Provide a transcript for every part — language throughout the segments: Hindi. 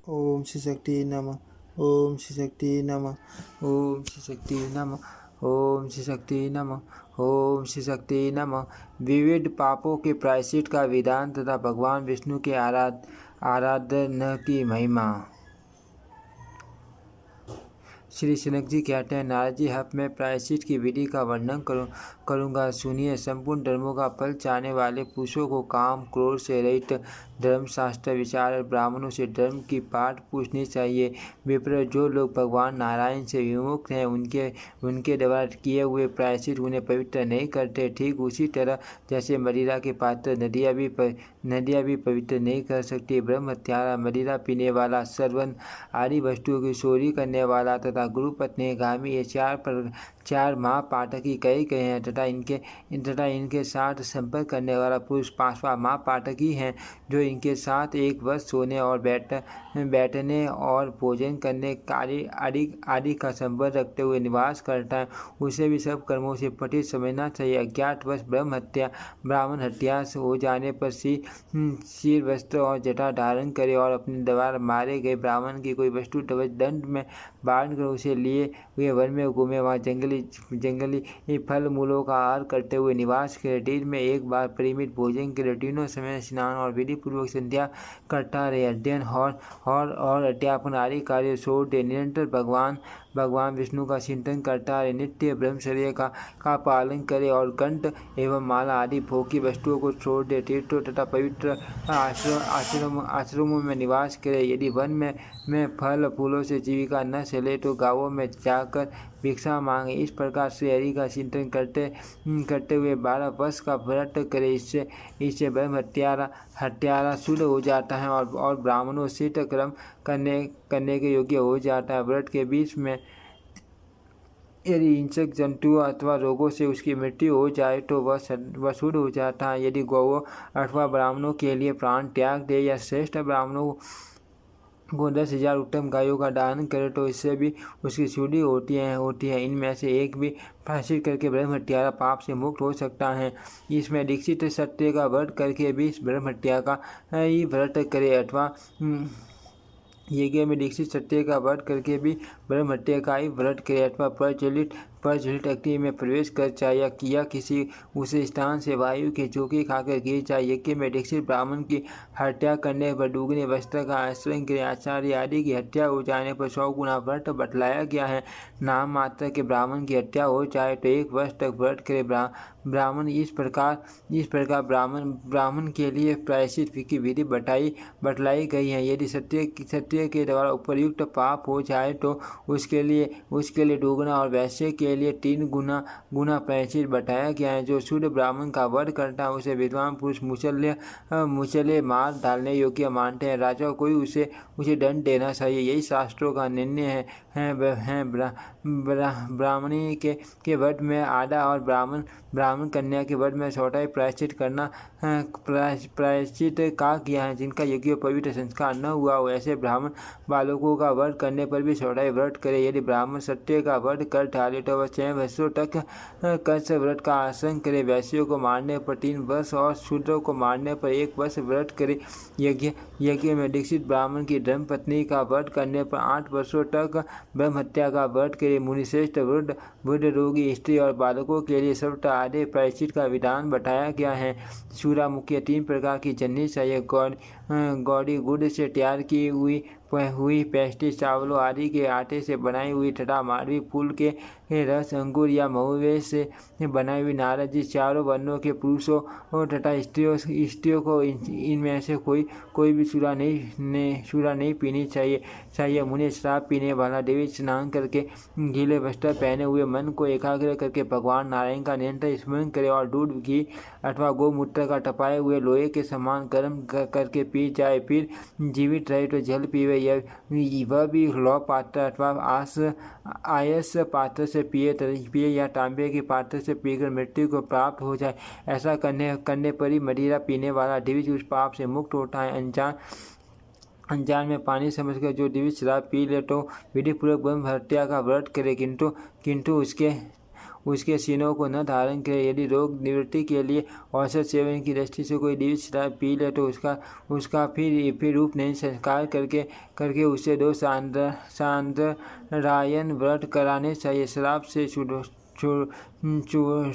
ओम श्री शक्ति नमः। ओम श्री शक्ति नमः। ओम श्री शक्ति नमः। ओम श्री शक्ति नमः। ओम श्री शक्ति नमः। विविध पापों के प्रायश्चित का विधान तथा भगवान विष्णु के आराधना की महिमा। श्री जनक जी कहते हैं, नारद जी, अब मैं प्रायश्चित की विधि का वर्णन करूँगा, सुनिए। संपूर्ण धर्मों का फल चाहने वाले पुरुषों को काम क्रोध से रहित धर्मशास्त्र विचार और ब्राह्मणों से धर्म की पाठ पूछनी चाहिए। विप्र, जो लोग भगवान नारायण से विमुक्त हैं उनके द्वारा किए हुए प्रायश्चित उन्हें पवित्र नहीं करते। ठीक उसी तरह जैसे मदिरा के पात्र नदियाँ भी पवित्र नहीं कर सकती। ब्रह्म हत्यारा, मदिरा पीने वाला, सर्वन आदि वस्तुओं की चोरी करने वाला तथा गुरुपत्नी गामी, ये चार महापातकी कई हैं तथा इनके साथ संपर्क करने वाला पुरुष पांचवा महापातकी हैं, जो इनके साथ एक वर्ष सोने और बैठने और भोजन करने आदि का संबंध रखते हुए निवास करता है, उसे भी सब कर्मों से पतित समझना चाहिए। अज्ञातवश ब्राह्मण हत्या हो जाने पर सिर वस्त्र और जटा धारण करे और अपने द्वारा मारे गए ब्राह्मण की कोई वस्तु दंड में बांध कर उसे लिए हुए वन में घूमे, वहाँ जंगली फल मूलों का आहार करते हुए निवास करे। दिन में एक बार परिमित भोजन के तीनों समय स्नान और विधि पूर्वक संध्या करता रहे। अध्ययन और अध्यापन आदि कार्य छोड़ दे। निरंतर भगवान विष्णु का चिंतन करता रहे। नित्य ब्रह्मचर्य का पालन करे और कंठ एवं माला आदि भोग की वस्तुओं को छोड़ दे। तीर्थों तथा पवित्र आश्रमों में निवास करे। यदि वन में फल फूलों से जीविका न चले तो गांवों में जाकर भिक्षा मांगे। इस प्रकार से हरि का चिंतन करते हुए 12 वर्ष का व्रत करे। इससे ब्रह्म हत्यारा शुद्ध हो जाता है और ब्राह्मणों से कर्म करने के योग्य हो जाता है। व्रत के बीच में यदि हिंसक जंतुओं अथवा रोगों से उसकी मृत्यु हो जाए तो वह शुद्ध हो जाता है। यदि गौओं अथवा ब्राह्मणों के लिए प्राण त्याग दे या श्रेष्ठ ब्राह्मणों को 10,000 उत्तम गायों का दान करे तो इससे भी उसकी शुद्धि होती है। इनमें से एक भी प्रायश्चित करके ब्रह्म हत्यारा पाप से मुक्त हो सकता है। इसमें दीक्षित सत्य का व्रत करके भी ब्रह्म हत्या का ही व्रत करे अथवा यज्ञ में दीक्षित सत्य का व्रत करके भी ब्रह्म हत्या का ही व्रत करे अथवा प्रज्वलित अग्नि में प्रवेश कर जाए या किसी उसे स्थान से वायु के झोंके खाकर गिर जाए। यज्ञ में दीक्षित ब्राह्मण की हत्या करने पर दुगने वस्त्र का आश्रय करे। आचार्य आदि की हत्या हो जाने पर 100 गुना व्रत बतलाया गया है। नाम मात्र के ब्राह्मण की हत्या हो जाए तो 1 वर्ष तक व्रत करे। ब्राह्मण इस प्रकार ब्राह्मण के लिए प्रायश्चित की विधि बतलाई गई है। यदि सत्य के द्वारा उपयुक्त पाप हो जाए तो उसके लिए दुगना और वैश्य के लिए 3 गुना प्रायश्चित बताया गया है। जो शुद्ध ब्राह्मण का वध करता है उसे विद्वान पुरुष मुचले मार डालने योग्य मानते हैं। राजा को उसे दंड देना चाहिए, यही शास्त्रों का निर्णय है। ब्राह्मणी के वध में आधा और ब्राह्मण कन्या के वध में छोटा प्रायश्चित करना प्रायश्चित का किया है। जिनका योग्य पवित्र संस्कार न हुआ हो ऐसे ब्राह्मण बालकों का वध करने पर भी छोटा व्रत करे। यदि ब्राह्मण सत्य का वध कर डाले तो वह 6 वर्षों तक कंस व्रत का आसन करे। वैश्यों को मारने पर 3 वर्ष और शूद्रों को मारने पर 1 वर्ष व्रत करे। यज्ञ में दीक्षित ब्राह्मण की धर्मपत्नी का वध करने पर 8 वर्षों तक ब्रह्म हत्या का व्रत करे। मुनिश्रेष्ठ वृद्ध रोगी स्त्री और बालकों के लिए सबटा आधे प्रायश्चित का विधान बताया गया है। चूरा मुख्य 3 प्रकार की चलनी चाहिए। गौड़ी गुड़ से तैयार की हुई पेस्ट्री, चावलों आदि के आटे से बनाई हुई तथा मालवी फूल के रस, अंगूर या महुए से बनाई हुई नारद जी। चारों वर्णों के पुरुषों तथा स्त्रियों को इनमें से कोई भी चूरा नहीं पीनी चाहिए। मुझे शराब पीने वाला देवी स्नान करके गीले वस्त्र पहने हुए मन को एकाग्र करके भगवान नारायण का निरंतर स्मरण करे और दूध, घी अथवा गोमूत्र का टपाए हुए लोहे के समान गर्म करके पी जाए। फिर जीवित रहे तो जल पीवे, वह भी लौ पात्र अथवा आयस पात्र से पिए या तांबे के पात्र से पीकर मृत्यु को प्राप्त हो जाए। ऐसा करने पर ही मदिरा पीने वाला दिव्य उस पाप से मुक्त होता है। अनजान में पानी समझकर जो दिव्य शराब पी ले तो विधिपूर्वक ब्रह्म हत्या का व्रत करे, किंतु उसके सीनों को न धारण करे। यदि रोग निवृत्ति के लिए औषध सेवन की दृष्टि से कोई दिव्य शराब पी ले तो उसका फिर रूप नहीं संस्कार करके उसे 2 सांद्रायण व्रत कराने चाहिए। शराब से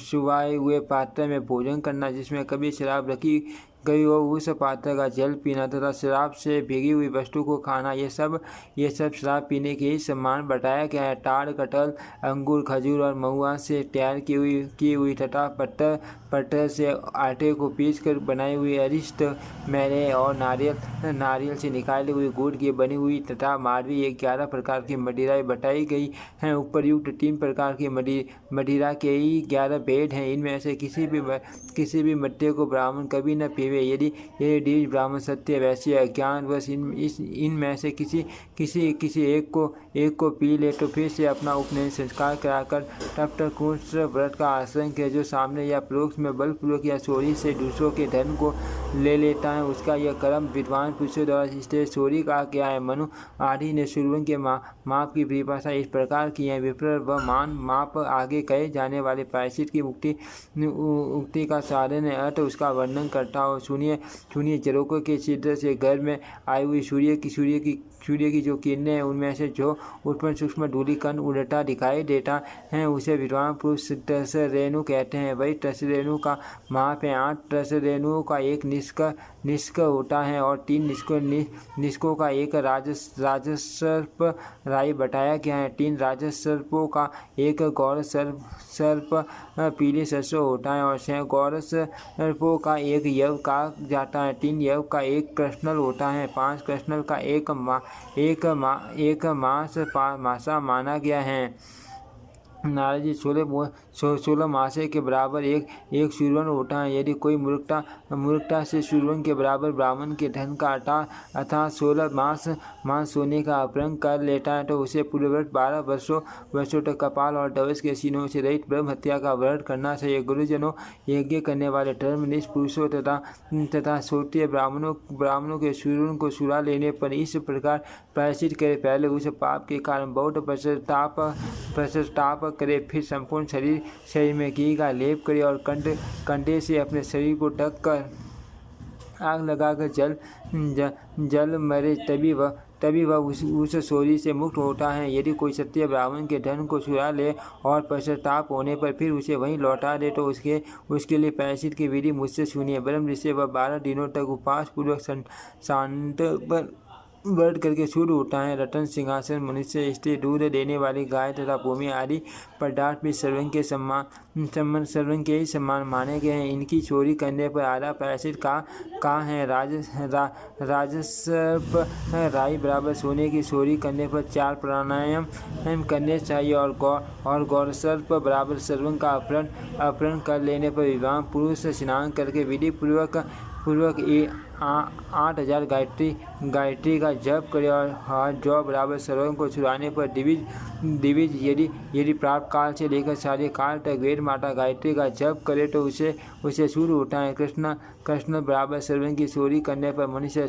चुवाए हुए पात्र में भोजन करना जिसमें कभी शराब रखी गई हो उस पात्र का जल पीना तथा शराब से भीगी हुई वस्तु को खाना, ये सब शराब पीने के ही समान बताया गया है। टाड़, कटहल, अंगूर, खजूर और महुआ से तैयार की हुई तथा पत्थर से आटे को पीसकर बनाई हुई अरिष्ट, मैले और नारियल से निकाली हुई गुड़ की बनी हुई तथा मारवी 11 प्रकार की मदिराएं बताई गई हैं। उपर्युक्त 3 प्रकार की मदिरा के ही 11 भेद हैं। इनमें से किसी भी मद्य को ब्राह्मण कभी न पीवे। यदि द्विज ब्राह्मण सत्य वैश्य अज्ञानवश इनमें से किसी एक को पी ले तो फिर से अपना उपनयन संस्कार कराकर तब तक कुश व्रत का आचरण करे। जो सामने या परोक्ष में बलपूर्वक या चोरी से दूसरों के धन को ले लेता है उसका यह कर्म विद्वान पुरुषों द्वारा इसलिए चोरी कहा गया है। मनु आदि ने शूरवन के माप की परिभाषा इस प्रकार की है। विप्र व मान माप आगे कहे जाने वाले प्रायश्चित की उक्ति का साधन अर्थ उसका वर्णन करता हो। सुनिए जरों के छिद्र से घर में आई हुई सूर्य की जो किरणें हैं उनमें से जो उत्पन्न सूक्ष्म धूलि कण उड़ता दिखाई देता है उसे विद्वान पुरुष तस रेणु कहते हैं। वही तस रेणु का माप है। 8 तस रेणुओं का एक निष्क होता है और 3 निष्कों का एक राजसर्प राई बताया गया है। 3 राजसर्पों का एक गौर सर्प पीली सरसों होता है और 6 गौर सर्पों का एक यव कहा जाता है। 3 यव का एक कृष्णल होता है। 5 कृष्णल का एक मासा माना गया है। नारद जी 16 मासे के बराबर एक शूरवन होता है। यदि कोई मूर्खता से शूरवन के बराबर ब्राह्मण के धन का अथा 16 मास सोने का अपहरण कर लेता है तो उसे पूर्ववत 12 वर्षों तक कपाल और धवस के सीनों से रहित ब्रह्म हत्या का व्रत करना चाहिए। गुरुजनों, यज्ञ करने वाले धर्मनिष्ठ पुरुषों तथा श्रोत्रिय ब्राह्मणों के शूरवन को छुड़ा लेने पर इस प्रकार प्रायश्चित करे। पहले उस पाप के कारण बहुत पश्चाताप करे, फिर संपूर्ण शरीर में घी का लेप करे और कंधे से अपने शरीर को ढक कर आग लगाकर जल मरे तभी वह उस चोरी से मुक्त होता है। यदि कोई सत्य ब्राह्मण के धन को चुरा ले और पश्चाताप होने पर फिर उसे वहीं लौटा दे तो उसके लिए प्रायश्चित की विधि मुझसे सुनिए। ब्रह्म ऋषि वह 12 दिनों तक उपवास पूर्वक शांत पर व्रत करके शुरू होता है। रतन, सिंहासन, मनुष्य, स्त्री, दूध देने वाली गाय तथा भूमि आदि पदार्थ भी सर्वन के ही समान माने गए हैं। इनकी चोरी करने पर आधा प्रायश्चित का है। राजसर्प राई बराबर सोने की चोरी करने पर 4 प्राणायाम करने चाहिए और गौरसर्प बराबर सर्वन का अपहरण कर लेने पर विद्वान पुरुष स्नान करके विधि पूर्वक 8000 गायत्री का जप करे और जो बराबर सर्वन को छुड़ाने पर दिविज यदि प्राप्त काल से लेकर सारे काल तक वेद माता गायत्री का जप करे तो उसे शुरू होता है। कृष्ण बराबर सर्वन की चोरी करने पर मनुष्य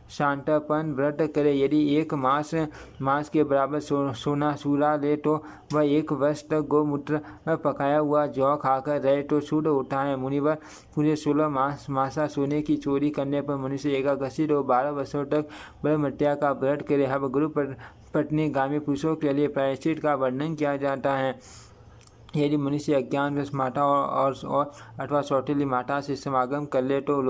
शांतापन व्रत करे। यदि 1 मास के बराबर सोना चूरा ले तो वह 1 वर्ष तक गोमूत्र पकाया हुआ जौ खाकर रहे तो शुद्ध होता है। मुनिवर पूरे 16 मासा सोने की चोरी करने पर मनुष्य एकादशी और 12 वर्षों तक ब्रह्म हत्या का व्रत करे। अब गुरु पत्नी गामी पुरुषों के लिए प्रायश्चित का वर्णन किया जाता है। यदि मनुष्य अज्ञानवश माता और अथवा सौतेली माता से समागम कर ले तो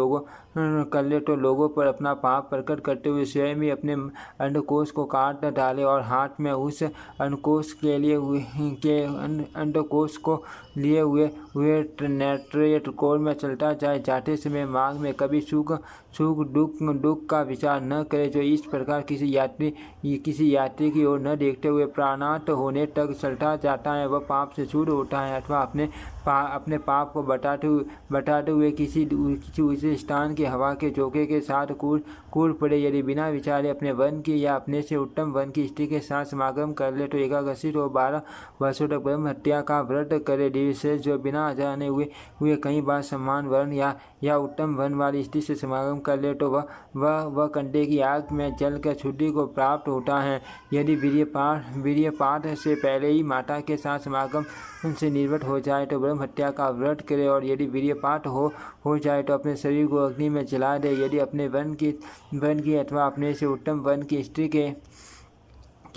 लोगों पर अपना पाप प्रकट करते हुए स्वयं ही अपने अंडकोश को काट डाले और हाथ में उस अंडकोश को लिए हुए त्रिकोण में चलता जाए। जाते समय मार्ग में कभी सुख दुख का विचार न करे। जो इस प्रकार किसी यात्री की ओर न देखते हुए प्राणात होने तक चलता जाता है वह पाप से छूट होता है अथवा अपने पाप को बताते हुए किसी ऊंचे स्थान की हवा के झोंके के साथ कूद पड़े। यदि बिना विचारे अपने वन की या अपने से उत्तम वन की स्त्री के साथ समागम कर ले तो एकादशी और 12 वर्षों तक ब्रह्म हत्या का व्रत करे। विशेष जो बिना जाने हुए कई बार समान वर्ण या उत्तम वन वाली स्त्री से समागम कर ले तो वह कंडे की आग में जल कर शुद्धि को प्राप्त होता है। यदि वीर्य पाठ से पहले ही माता के साथ समागम से निर्वट हो जाए तो ब्रह्म हत्या का व्रत करे, और यदि वीर्यपात हो जाए तो अपने शरीर को अग्नि में जला दे। यदि अपने वन की अथवा अपने से उत्तम वन की स्त्री के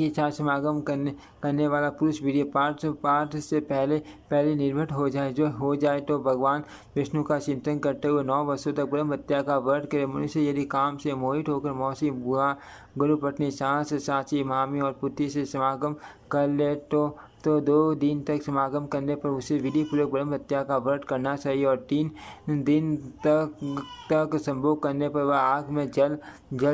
साथ समागम करने वाला पुरुष वीर्यपात से पहले निर्वट हो जाए तो भगवान विष्णु का चिंतन करते हुए 9 वर्षों तक ब्रह्म हत्या का व्रत करे। मनुष्य यदि काम से मोहित होकर मौसी, बुआ, गुरु पत्नी, सास, चाची, मामी और पुत्री से समागम कर ले तो 2 दिन तक समागम करने पर उसे विधि पूर्वक ब्रह्म हत्या का व्रत करना चाहिए, और 3 दिन तक संभोग करने पर वह आग में जल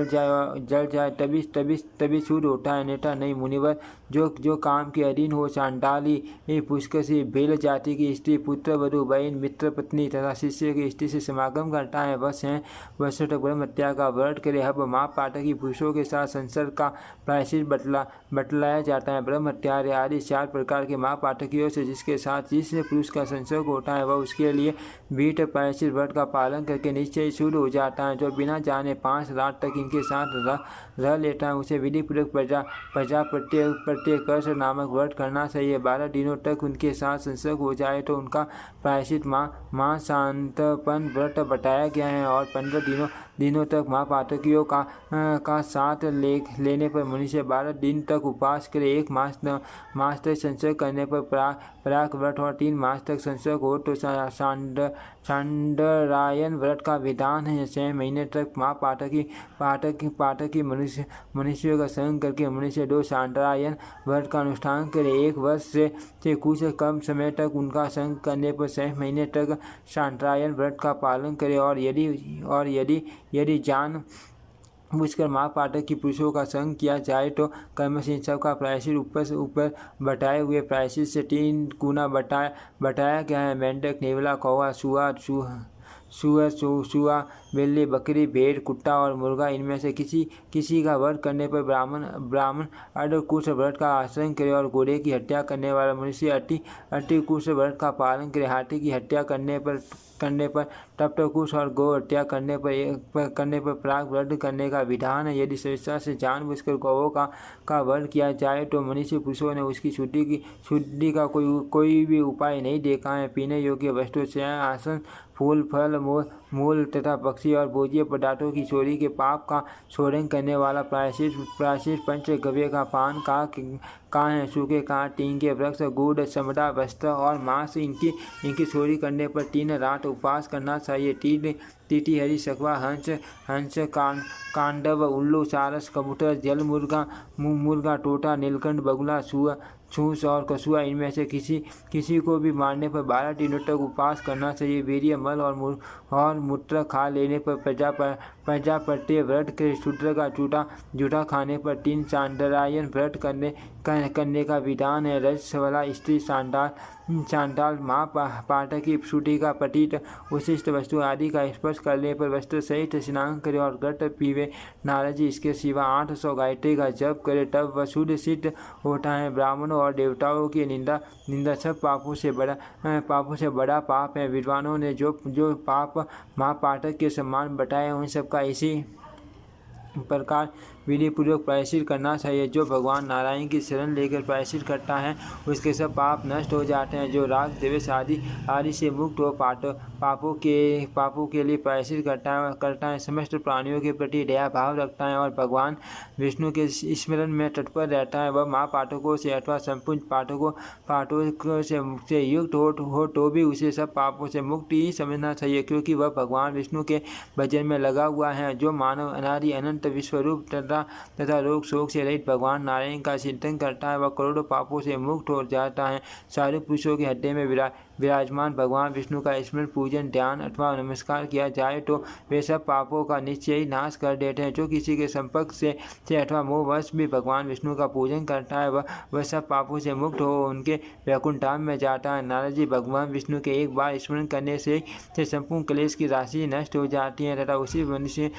जाए तभी शुद्ध होता है, अन्यथा नहीं। मुनिवर जो काम के अधीन हो, चांडाली, पुष्कसी, भेल जाति की स्त्री, पुत्र, वधु, बहन, मित्र, पत्नी तथा शिष्य की स्त्री से समागम करता है, वह 6 वर्षों तक ब्रह्म हत्या का व्रत करे। अब माँ पाटकी पुरुषों के साथ संसर्ग का प्रायश्चित बतलाया जाता है। ब्रह्म हत्या आदि 4 प्रकार के माँ पाटकियों से जिस पुरुष का संसर्ग होता है, वह उसके लिए बीट प्रायश्चित व्रत का पालन करके निश्चय शुद्ध हो जाता है। जो बिना जाने 5 रात तक इनके साथ रह लेता है, उसे विधि पूर्वक प्रजा प्रत्येकर्ष नामक व्रत करना चाहिए। 12 दिनों तक उनके साथ संसर्ग हो जाए तो उनका प्रायश्चित माँ शांतपन व्रत बताया गया है, और 15 दिनों तक माँ पाटकियों का साथ लेने पर मनुष्य 12 दिन तक उपवास करे। 1 मास तक संसर्ग करने पर पराग व्रत, और 3 मास तक संसर्ग हो तो चांडरायन व्रत का विधान है। 6 महीने तक माँ पाटकी मनुष्यों का संग करके मनुष्य 2 चांडरायन व्रत का अनुष्ठान करे। 1 वर्ष से कुछ कम समय तक उनका संग करने पर 6 महीने तक चांडरायन व्रत का पालन करे, और यदि जान बुझकर माँ पाटक की पुरुषों का संग किया जाए तो कर्मशील सब का प्रायश्चित ऊपर बताए हुए प्रायश्चित से 3 गुना बताया गया है। मेंढक, नेवला, कौवा, सुआ, बिल्ली, बकरी, भेड़, कुत्ता और मुर्गा, इनमें से किसी का व्रत करने पर ब्राह्मण अर्धकुश व्रत का आचरण करे, और घोड़े की हत्या करने वाला मनुष्य अतिकुश व्रत का पालन करे। हाथी की हत्या करने पर तप्तकुश और गौ हत्या करने पर प्राग व्रत करने का विधान है। यदि स्वेच्छा से जानबूझकर गौओं का वध किया जाए तो मनुष्य पुरुषों ने उसकी शुद्धि का कोई भी उपाय नहीं देखा है। पीने योग्य वस्तु से आसन, फूल, फल, मूल तथा पक्षी और भोज्य पदार्थों की चोरी के पाप का शोधन करने वाला प्रायश्चित पंचगव्य का पान का है। सूखे कांट, टींग के वृक्ष, गुड़, चमड़ा, वस्त्र और मांस इनकी चोरी करने पर 3 रात उपवास करना चाहिए। तीटी, हरी, सकवा, हंस, कांडव, उल्लू, सारस, कबूतर, जल मुर्गा, तोता, नीलकंठ, बगुला, छूस और कछुआ, इनमें से किसी को भी मारने पर 12 दिनों तक उपवास करना चाहिए। वीर्य, मल और मूत्र खा लेने पर प्रजापत्य व्रत के शूद्र का जूठा खाने पर 3 चांडारायन व्रत करने का विधान है। रजस्वला स्त्री चांडाल माँ पाटकी श्रुति का पतित उशिष्ट वस्तु आदि का स्पर्श करने पर वस्त्र सहित स्नान करे और घट पीवे। नारद जी इसके सिवा 800 गायत्री का जप करे, तब वह शुद्ध सिद्ध होता है। ब्राह्मणों और देवताओं की निंदा सब पापों से बड़ा पाप है। विद्वानों ने जो पाप माँ पाटक के समान बताए उन सबका इसी प्रकार विधि पूर्वक प्रायश्चित करना चाहिए। जो भगवान नारायण की शरण लेकर प्रायश्चित करता है उसके सब पाप नष्ट हो जाते हैं। जो राग, द्वेष आदि से मुक्त हो पापों के लिए प्रायश्चित करता है, समस्त प्राणियों के प्रति दया भाव रखता है और भगवान विष्णु के स्मरण में तत्पर रहता है, वह माँ पाठकों से अथवा संपूर्ण पाठकों से युक्त हो तो भी उसे सब पापों से मुक्त ही समझना चाहिए, क्योंकि वह भगवान विष्णु के भजन में लगा हुआ है। जो मानव अनादि अनंत विश्वरूप तथा रोग शोक से रहित भगवान नारायण का चिंतन करता है, वह करोड़ों पापों से मुक्त हो जाता है। सारे पुरुषों के हृदय में विराजमान भगवान विष्णु का स्मरण, पूजन, ध्यान अथवा नमस्कार किया जाए तो वे सब पापों का निश्चय ही नाश कर देते हैं। जो किसी के संपर्क से अथवा मोहवश भी भगवान विष्णु का पूजन करता है वह सब पापों से मुक्त हो उनके वैकुंठ धाम में जाता है। नारद जी, भगवान विष्णु के एक बार स्मरण करने से संपूर्ण क्लेश की राशि नष्ट हो जाती है तथा उसी मनुष्य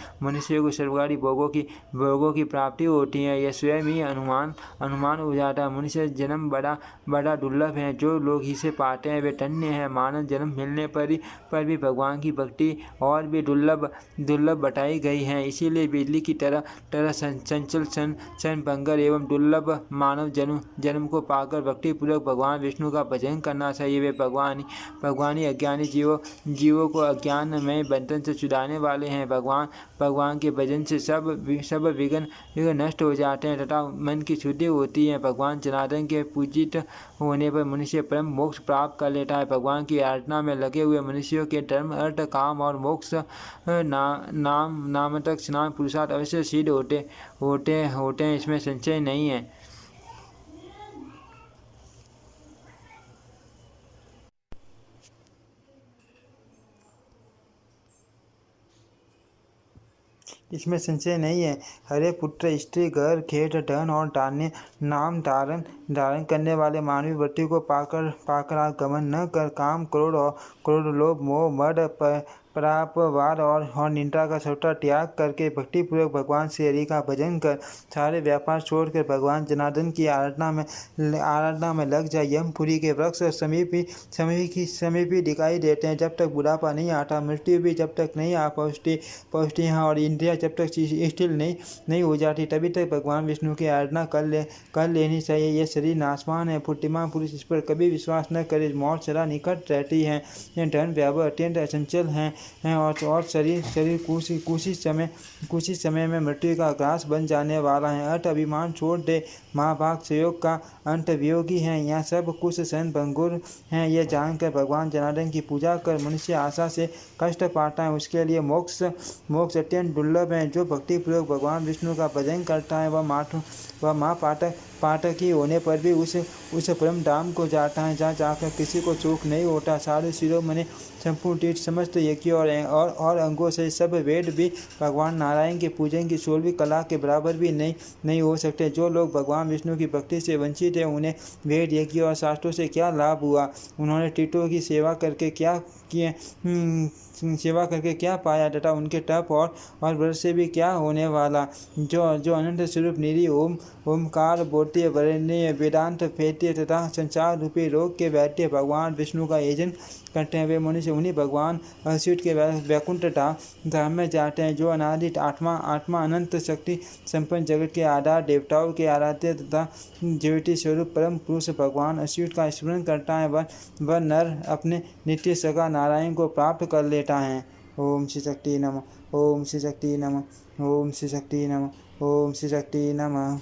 को स्वर्गादि भोगों की प्राप्ति होती है। यह स्वयं ही अनुमान हो जाता है। मनुष्य जन्म बड़ा दुर्लभ है। जो लोग इसे पाते हैं वे धन्य है। मानव जन्म मिलने पर भी भगवान की भक्ति और भी दुर्लभ बताई गई है। इसीलिए बिजली की तरह चंचल क्षणभंगुर एवं दुर्लभ मानव जन्म को पाकर भक्तिपूर्वक भगवान विष्णु का भजन करना चाहिए। वे भगवानी अज्ञानी जीवों को अज्ञान में बंधन से छुड़ाने वाले हैं। भगवान के भजन से सब विघ्न नष्ट हो जाते हैं तथा मन की शुद्धि होती है। भगवान जनार्दन के पूजित होने पर मनुष्य परम मोक्ष प्राप्त कर लेता है। भगवान की आराधना में लगे हुए मनुष्यों के धर्म, अर्थ, काम और मोक्ष नामतक स्नान पुरुषार्थ अवश्य सिद्ध होते हैं, इसमें संशय नहीं है। इसमें संशय नहीं है। हरे पुत्र, स्त्री, घर, खेत, धन और धान्य नाम धारण करने वाले मानवीय वृत्ति को पाकर आप गमन न कर काम, क्रोध, लोभ, मोह, मद, परापवाद और निंदा का सबका त्याग करके भक्तिपूर्वक भगवान श्री हरि का भजन कर सारे व्यापार छोड़कर भगवान जनार्दन की आराधना में लग जाए। यमपुरी के वृक्ष समीप ही दिखाई देते हैं। जब तक बुढ़ापा नहीं आता, मृत्यु भी जब तक नहीं आ पहुँचती है और इंद्रिया जब तक स्थिर नहीं हो जाती, तभी तक भगवान विष्णु की आराधना कर लेनी चाहिए। यह शरीर नाशवान है। बुद्धिमान पुरुष इस पर कभी विश्वास न करे। मौत सदा निकट रहती है। धन व्यापार अत्यंत अचंचल हैं और शरीर कुछ ही समय में मृत्यु का ग्रास बन जाने वाला है। अर्थ अभिमान छोड़ दे, महाभाग संयोग का अंत वियोगी है। यह सब कुछ क्षणभंगुर है। यह जानकर भगवान जनार्दन की पूजा कर मनुष्य आशा से कष्ट पाता है। उसके लिए मोक्ष अत्यंत दुर्लभ है। जो भक्तिपूर्वक भगवान विष्णु का भजन करता है वह पाठक ही होने पर भी उस परम धाम को जाता है जहाँ जाकर किसी को सुख नहीं होता। सारे शिरोमणि संपूर्ण तीर्थ समस्त यज्ञ और अंगों से सब वेद भी भगवान नारायण के पूजन की 16वीं कला के बराबर भी नहीं हो सकते। जो लोग भगवान विष्णु की भक्ति से वंचित हैं, उन्हें वेद, यज्ञ और शास्त्रों से क्या लाभ हुआ? उन्होंने तीर्थों की सेवा करके क्या पाया तथा उनके तप और व्रत से भी क्या होने वाला? जो अनंत स्वरूप निरी ओमकार बोलते वरण्य वेदांत फेत्य तथा संसार रूपी रोग के वैद्य भगवान विष्णु का यजन करते हैं, वे मनुष्य उन्हीं भगवान अच्युत के वैकुंठ धाम में जाते हैं। जो अनादि आत्मा अनंत शक्ति संपन्न जगत के आधार देवताओं के आराध्य तथा ज्योति स्वरूप परम पुरुष भगवान अच्युत का स्मरण करता है, वह नर अपने नित्य सगा नारायण को प्राप्त कर लेता है। ओम श्री शक्ति नमः। ओम श्री शक्ति नमः। ओम श्री शक्ति नमः। ओम श्री शक्ति नमः।